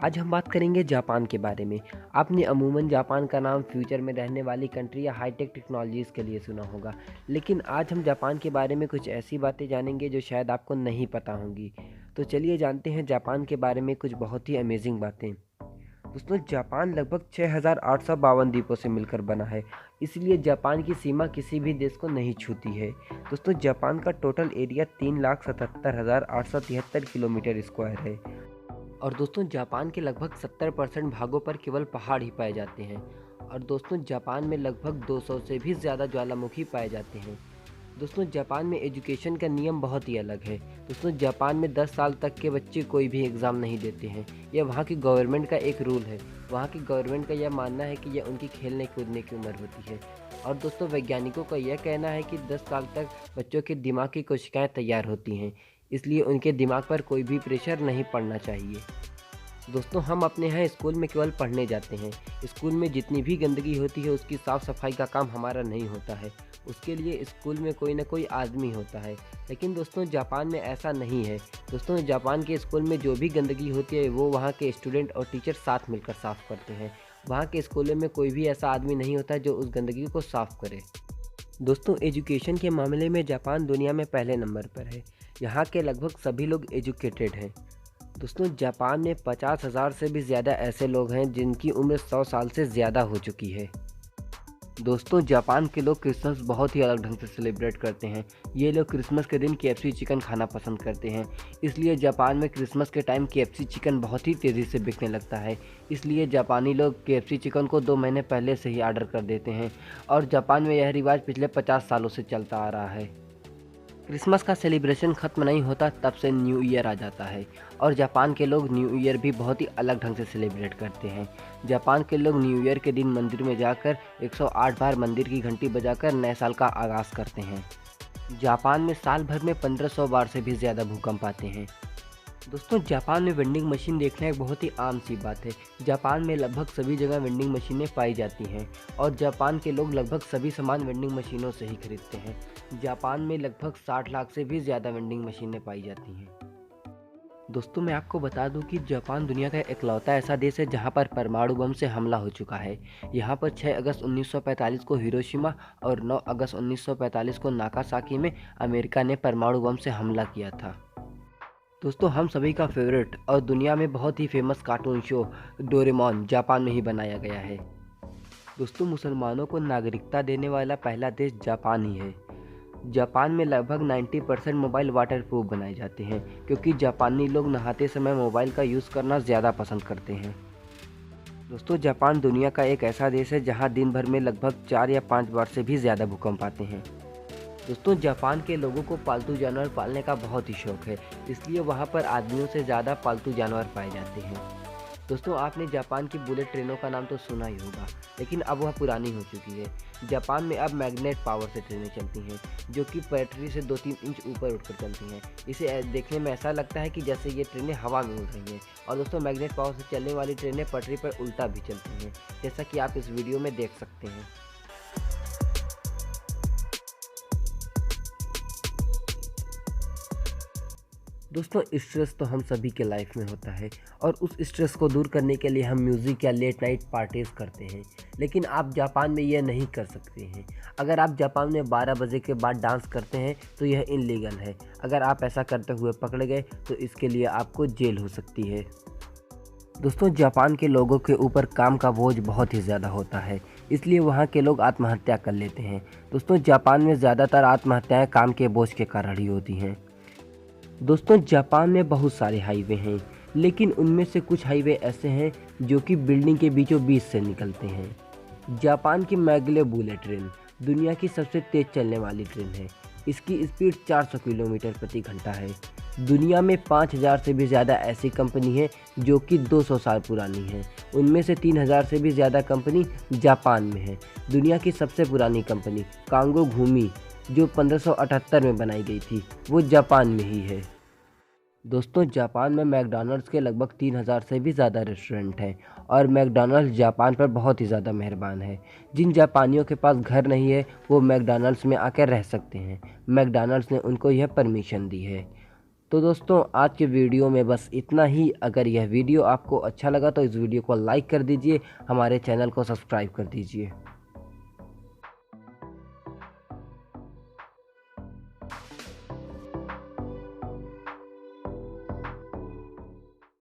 आज हम बात करेंगे जापान के बारे में। आपने अमूमन जापान का नाम फ्यूचर में रहने वाली कंट्री या हाईटेक टेक्नोलॉजीज़ के लिए सुना होगा, लेकिन आज हम जापान के बारे में कुछ ऐसी बातें जानेंगे जो शायद आपको नहीं पता होंगी। तो चलिए जानते हैं जापान के बारे में कुछ बहुत ही अमेजिंग बातें। दोस्तों, जापान लगभग 6,852 द्वीपों से मिलकर बना है, इसलिए जापान की सीमा किसी भी देश को नहीं छूती है। दोस्तों, जापान का टोटल एरिया 3,77,873 किलोमीटर स्क्वायर है। और दोस्तों, जापान के लगभग 70% भागों पर केवल पहाड़ ही पाए जाते हैं। और दोस्तों, जापान में लगभग 200 से भी ज़्यादा ज्वालामुखी पाए जाते हैं। दोस्तों, जापान में एजुकेशन का नियम बहुत ही अलग है। दोस्तों, जापान में 10 साल तक के बच्चे कोई भी एग्ज़ाम नहीं देते हैं। यह वहाँ की गवर्नमेंट का एक रूल है। वहाँ की गवर्नमेंट का यह मानना है कि यह उनकी खेलने कूदने की उम्र होती है। और दोस्तों, वैज्ञानिकों का यह कहना है कि 10 साल तक बच्चों के दिमाग की कोशिकाएँ तैयार होती हैं, इसलिए उनके दिमाग पर कोई भी प्रेशर नहीं पड़ना चाहिए। दोस्तों, हम अपने यहाँ स्कूल में केवल पढ़ने जाते हैं। स्कूल में जितनी भी गंदगी होती है उसकी साफ़ सफाई का काम हमारा नहीं होता है। उसके लिए स्कूल में कोई ना कोई आदमी होता है। लेकिन दोस्तों, जापान में ऐसा नहीं है। दोस्तों, जापान के स्कूल में जो भी गंदगी होती है वो वहाँ के स्टूडेंट और टीचर साथ मिलकर साफ़ करते हैं। वहाँ के स्कूलों में कोई भी ऐसा आदमी नहीं होता जो उस गंदगी को साफ़ करे। दोस्तों, एजुकेशन के मामले में जापान दुनिया में पहले नंबर पर है। यहाँ के लगभग सभी लोग एजुकेटेड हैं। दोस्तों, जापान में 50,000 से भी ज़्यादा ऐसे लोग हैं जिनकी उम्र 100 साल से ज़्यादा हो चुकी है। दोस्तों, जापान के लोग क्रिसमस बहुत ही अलग ढंग से सेलिब्रेट करते हैं। ये लोग क्रिसमस के दिन केएफसी चिकन खाना पसंद करते हैं। इसलिए जापान में क्रिसमस के टाइम केएफसी चिकन बहुत ही तेज़ी से बिकने लगता है। इसलिए जापानी लोग केएफसी चिकन को 2 महीने पहले से ही ऑर्डर कर देते हैं। और जापान में यह रिवाज पिछले 50 सालों से चलता आ रहा है। क्रिसमस का सेलिब्रेशन ख़त्म नहीं होता तब से न्यू ईयर आ जाता है। और जापान के लोग न्यू ईयर भी बहुत ही अलग ढंग से सेलिब्रेट करते हैं। जापान के लोग न्यू ईयर के दिन मंदिर में जाकर 108 बार मंदिर की घंटी बजाकर नए साल का आगाज़ करते हैं। जापान में साल भर में 1500 बार से भी ज़्यादा भूकंप आते हैं। दोस्तों, जापान में वेंडिंग मशीन देखना एक बहुत ही आम सी बात है। जापान में लगभग सभी जगह वेंडिंग मशीनें पाई जाती हैं और जापान के लोग लगभग सभी सामान वेंडिंग मशीनों से ही खरीदते हैं। जापान में लगभग 60 लाख से भी ज़्यादा वेंडिंग मशीनें पाई जाती हैं। दोस्तों, मैं आपको बता दूं कि जापान दुनिया का इकलौता ऐसा देश है जहां पर परमाणु बम से हमला हो चुका है। यहां पर 6 अगस्त 1945 को हिरोशिमा और 9 अगस्त 1945 को नागासाकी में अमेरिका ने परमाणु बम से हमला किया था। दोस्तों, हम सभी का फेवरेट और दुनिया में बहुत ही famous cartoon show Doraemon Japan में ही बनाया गया है। दोस्तों, मुसलमानों को नागरिकता देने वाला पहला देश जापान ही है। जापान में लगभग 90% मोबाइल वाटरप्रूफ बनाए जाते हैं क्योंकि जापानी लोग नहाते समय मोबाइल का यूज़ करना ज़्यादा पसंद करते हैं। दोस्तों, जापान दुनिया का एक ऐसा देश है जहां दिन भर में लगभग 4 या 5 बार से भी ज़्यादा भूकंप आते हैं। दोस्तों, जापान के लोगों को पालतू जानवर पालने का बहुत ही शौक है, इसलिए वहाँ पर आदमियों से ज़्यादा पालतू जानवर पाए जाते हैं। दोस्तों, आपने जापान की बुलेट ट्रेनों का नाम तो सुना ही होगा, लेकिन अब वह पुरानी हो चुकी है। जापान में अब मैग्नेट पावर से ट्रेनें चलती हैं, जो कि पटरी से 2-3 इंच ऊपर उठकर चलती हैं। इसे देखने में ऐसा लगता है कि जैसे ये ट्रेनें हवा में उड़ रही हैं। और दोस्तों, मैग्नेट पावर से चलने वाली ट्रेनें पटरी पर उल्टा भी चलती हैं, जैसा कि आप इस वीडियो में देख सकते हैं। दोस्तों, स्ट्रेस तो हम सभी के लाइफ में होता है और उस स्ट्रेस को दूर करने के लिए हम म्यूज़िक या लेट नाइट पार्टीज़ करते हैं। लेकिन आप जापान में यह नहीं कर सकते हैं। अगर आप जापान में 12 बजे के बाद डांस करते हैं तो यह इनलीगल है। अगर आप ऐसा करते हुए पकड़े गए तो इसके लिए आपको जेल हो सकती है। दोस्तों, जापान के लोगों के ऊपर काम का बोझ बहुत ही ज़्यादा होता है, इसलिए वहाँ के लोग आत्महत्या कर लेते हैं। दोस्तों, जापान में ज़्यादातर आत्महत्याएँ काम के बोझ के कारण ही होती हैं। दोस्तों, जापान में बहुत सारे हाईवे हैं, लेकिन उनमें से कुछ हाईवे ऐसे हैं जो कि बिल्डिंग के बीचों बीच से निकलते हैं। जापान की मैगले बुलेट ट्रेन दुनिया की सबसे तेज़ चलने वाली ट्रेन है। इसकी स्पीड 400 किलोमीटर प्रति घंटा है। दुनिया में 5000 से भी ज़्यादा ऐसी कंपनी है जो कि 200 साल पुरानी है। उनमें से 3000 से भी ज़्यादा कंपनी जापान में है। दुनिया की सबसे पुरानी कंपनी कांगो घूमी, जो 1578 में बनाई गई थी, वो जापान में ही है। दोस्तों, जापान में मैकडॉनल्ड्स के लगभग 3000 से भी ज़्यादा रेस्टोरेंट हैं और मैकडॉनल्ड्स जापान पर बहुत ही ज़्यादा मेहरबान है। जिन जापानियों के पास घर नहीं है वो मैकडॉनल्ड्स में आकर रह सकते हैं। मैकडॉनल्ड्स ने उनको यह परमिशन दी है। तो दोस्तों आज के वीडियो में बस इतना ही। अगर यह वीडियो आपको अच्छा लगा तो इस वीडियो को लाइक कर दीजिए, हमारे चैनल को सब्सक्राइब कर दीजिए।